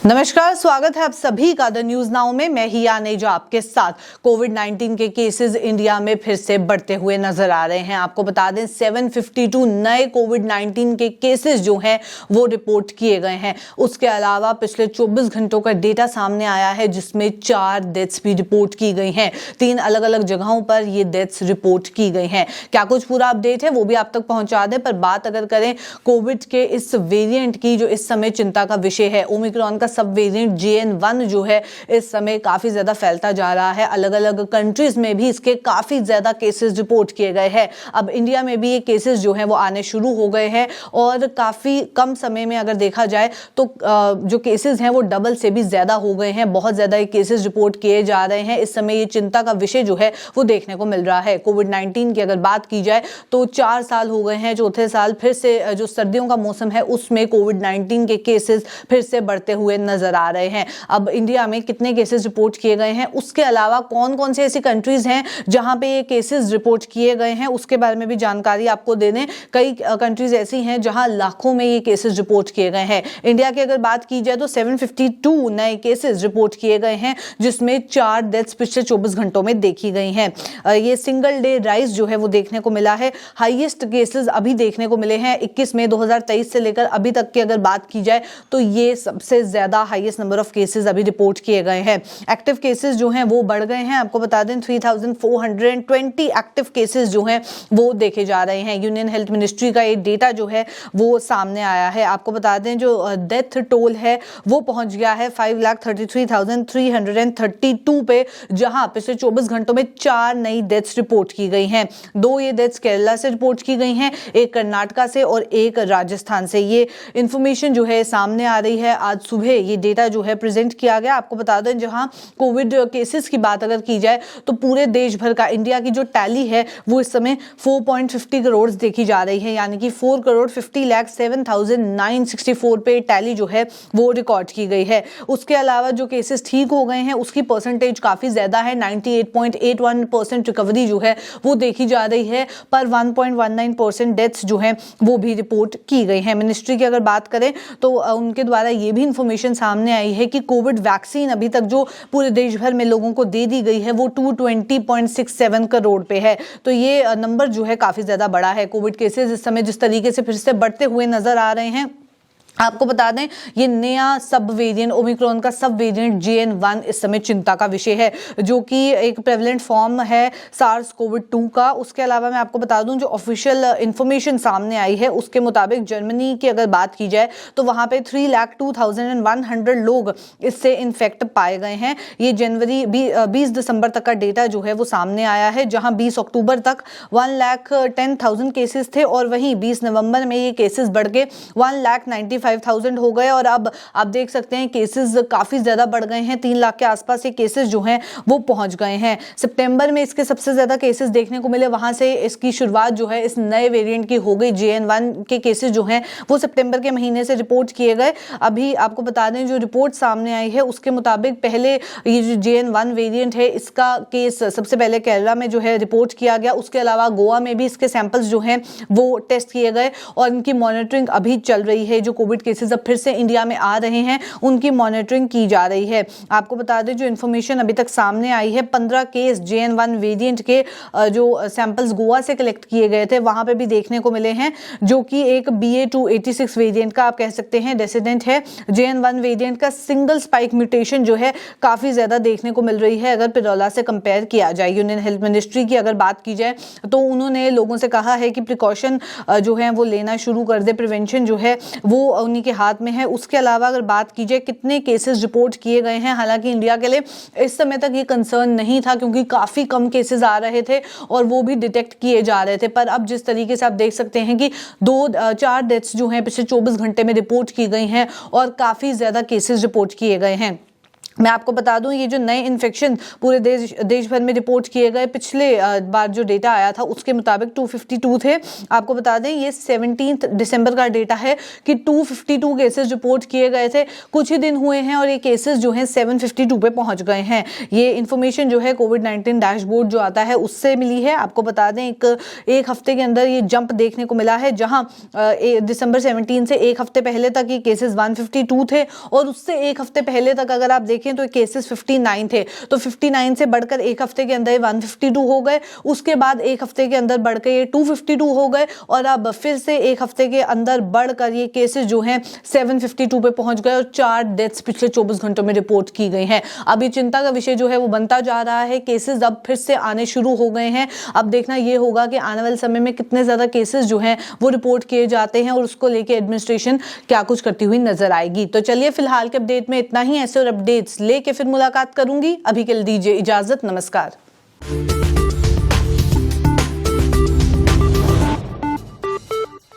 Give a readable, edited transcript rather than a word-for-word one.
नमस्कार, स्वागत है आप सभी का द न्यूज नाउ में। मैं हिया नेजा आपके साथ। कोविड-19 के केसेस इंडिया में फिर से बढ़ते हुए नजर आ रहे हैं। आपको बता दें 752 नए कोविड-19 के केसेस जो हैं वो रिपोर्ट किए गए हैं। उसके अलावा पिछले 24 घंटों का डेटा सामने आया है जिसमें 4 डेथ्स भी रिपोर्ट की गई हैं। 3 अलग अलग जगहों पर ये डेथ्स रिपोर्ट की गई हैं। क्या कुछ पूरा अपडेट है वो भी आप तक पहुंचा दें। पर बात अगर करें कोविड के इस वेरिएंट की जो इस समय चिंता का विषय है, ओमिक्रॉन का सब वेरिएंट JN1 जो है इस समय काफी ज्यादा फैलता जा रहा है। अलग अलग कंट्रीज में भी इसके काफी ज्यादा केसेस रिपोर्ट किए गए हैं। अब इंडिया में भी ये केसेस जो हैं वो आने शुरू हो गए हैं और काफी कम समय में अगर देखा जाए तो जो केसेस हैं वो डबल से भी ज्यादा हो गए हैं। बहुत ज्यादा ये केसेस रिपोर्ट किए जा रहे हैं। इस समय ये चिंता का विषय जो है वो देखने को मिल रहा है। कोविड-19 की अगर बात की जाए तो 4 साल हो गए हैं। चौथे साल फिर से जो सर्दियों का मौसम है उसमें कोविड-19 के केसेस फिर से बढ़ते हुए नजर आ रहे हैं। अब इंडिया में कितने केसेस रिपोर्ट किए गए हैं, उसके अलावा कौन कौन से ऐसी कंट्रीज हैं जहां पे ये केसेस रिपोर्ट किए गए हैं, उसके बारे में भी जानकारी आपको दे दें। कई कंट्रीज ऐसी हैं जहां लाखों में ये केसेस रिपोर्ट किए गए हैं। इंडिया की अगर बात की जाए तो 752 नए केसेस रिपोर्ट किए गए हैं जिसमें 4 डेथ्स पिछले 24 घंटों में देखी गई हैं। ये सिंगल डे राइज जो है वो देखने को मिला है। हाईएस्ट केसेस अभी देखने को मिले हैं 21 मई 2023 से लेकर अभी तक की अगर बात की जाए तो ये सबसे ज्यादा हाईएस्ट नंबर ऑफ केसेस अभी रिपोर्ट किए गए हैं। एक्टिव केसेस जो हैं वो बढ़ गए हैं। आपको बता दें 3420 एक्टिव केसेस जो हैं वो देखे जा रहे हैं। यूनियन हेल्थ मिनिस्ट्री का ये डेटा जो है वो सामने आया है। आपको बता दें जो डेथ टोल है वो पहुंच गया है 5,33,332 पे, जहां पिछले 24 घंटों में 4 नई डेथ्स रिपोर्ट की गई हैं। 2 ये डेथ्स केरला से रिपोर्ट की गई हैं, एक कर्नाटका से और एक राजस्थान से। ये इंफॉर्मेशन जो है सामने आ रही है। आज सुबह ये डेटा जो है प्रेजेंट किया गया। आपको बता दें जहां कोविड केसेस की बात अगर की जाए तो पूरे देश भर का इंडिया की जो टैली है वो इस समय 4.50 करोड़ देखी जा रही है, यानी कि 4,50,07,964 पे टैली जो है वो रिकॉर्ड की गई है। उसके अलावा जो केसेस ठीक हो गए हैं उसकी परसेंटेज काफी ज्यादा है। 98.81% रिकवरी जो है वो देखी जा रही है, पर 1.19% डेथ्स जो है वो भी रिपोर्ट की गई है। मिनिस्ट्री की अगर बात करें तो उनके द्वारा ये भी इंफॉर्मेशन सामने आई है कि कोविड वैक्सीन अभी तक जो पूरे देश भर में लोगों को दे दी गई है वो 220.67 करोड़ पे है। तो ये नंबर जो है काफी ज्यादा बड़ा है। कोविड केसेस इस समय जिस तरीके से फिर से बढ़ते हुए नजर आ रहे हैं, आपको बता दें ये नया सब वेरिएंट ओमिक्रॉन का सब वेरिएंट JN1 इस समय चिंता का विषय है, जो कि एक प्रेवलेंट फॉर्म है SARS-CoV-2 का। उसके अलावा मैं आपको बता दूं जो ऑफिशियल इंफॉर्मेशन सामने आई है उसके मुताबिक जर्मनी की अगर बात की जाए तो वहां पे 3,02,100 लोग इससे इन्फेक्ट पाए गए हैं। ये जनवरी 20 दिसंबर तक का डेटा जो है वो सामने आया है, जहां 20 अक्टूबर तक 1,10,000 केसेस थे और वहीं 20 नवंबर में ये केसेस बढ़ के 1,95,000 हो गए। और अब आप देख सकते हैं केसेस काफी ज्यादा बढ़ गए हैं। 3 लाख के आसपास ये केसेस जो हैं वो पहुंच गए हैं। सितंबर में इसके सबसे ज्यादा केसेस देखने को मिले, वहां से इसकी शुरुआत जो है इस नए वेरिएंट की हो गई। JN1 के केसेस जो हैं वो सितंबर के महीने से रिपोर्ट किए गए। अभी आपको बता दें जो रिपोर्ट सामने आई है उसके मुताबिक पहले ये जो JN1 वेरिएंट है इसका केस सबसे पहले केरला में जो है रिपोर्ट किया गया। उसके अलावा गोवा में भी इसके सैंपल्स जो हैं वो टेस्ट किए गए और इनकी मॉनिटरिंग अभी चल रही है। जो कोविड केसेस अब फिर से इंडिया में आ रहे हैं उनकी मॉनिटरिंग की जा रही है। आपको बता दें जो इन्फॉर्मेशन अभी तक सामने आई है 15 केस JN1 वेरिएंट के जो सैंपल्स गोवा से कलेक्ट किए गए थे वहां पे भी देखने को मिले हैं, जो कि एक BA286 वेरिएंट का आप कह सकते हैं रेसिडेंट है। JN1 वेरिएंट का सिंगल स्पाइक म्यूटेशन जो है काफी ज्यादा देखने को मिल रही है अगर पिरोला से कंपेयर किया जाए। यूनियन हेल्थ मिनिस्ट्री की अगर बात की जाए तो उन्होंने लोगों से कहा है कि प्रिकॉशन जो है वो लेना शुरू कर दे। प्रिवेंशन जो है वो उन्हीं के हाथ में है। उसके अलावा अगर बात की जाए कितने केसेस रिपोर्ट किए गए हैं, हालांकि इंडिया के लिए इस समय तक ये कंसर्न नहीं था क्योंकि काफी कम केसेस आ रहे थे और वो भी डिटेक्ट किए जा रहे थे। पर अब जिस तरीके से आप देख सकते हैं कि 4 डेथ्स जो हैं पिछले 24 घंटे में रिपोर्ट की गई हैं और काफी ज्यादा केसेस रिपोर्ट किए गए हैं। मैं आपको बता दूं ये जो नए इन्फेक्शन पूरे देश भर में रिपोर्ट किए गए पिछले बार जो डेटा आया था उसके मुताबिक 252 थे। आपको बता दें ये 17 दिसंबर का डेटा है कि 252 केसेस रिपोर्ट किए गए थे। कुछ ही दिन हुए हैं और ये केसेस जो हैं 752 पे पहुंच गए हैं। ये इन्फॉर्मेशन जो है कोविड-19 डैशबोर्ड जो आता है उससे मिली है। आपको बता दें एक हफ्ते के अंदर ये जंप देखने को मिला है, जहां दिसंबर 17 से एक हफ्ते पहले तक ये केसेस 152 थे और उससे एक हफ्ते पहले तक अगर आप देखें तो केसेस 59 थे। तो 59 से बढ़कर एक हफ्ते के अंदर 152 हो गए, उसके बाद एक हफ्ते के अंदर बढ़कर ये 252 हो गए और अब फिर से एक हफ्ते के अंदर बढ़कर ये केसेस जो हैं 752 पे पहुंच गए और 4 डेथ्स पिछले 24 घंटों में रिपोर्ट की गई हैं। अब ये चिंता का विषय जो है वो बनता जा रहा है। केसेस अब फिर से आने शुरू हो गए हैं। अब देखना ये होगा कि आने वाले समय में कितने ज्यादा केसेस जो हैं वो रिपोर्ट किए जाते हैं और उसको लेके एडमिनिस्ट्रेशन क्या कुछ करती हुई नजर आएगी। तो चलिए फिलहाल के अपडेट में इतना ही। ऐसे और अपडेट्स लेके फिर मुलाकात करूंगी। अभी के लिए दीजिए इजाजत। नमस्कार।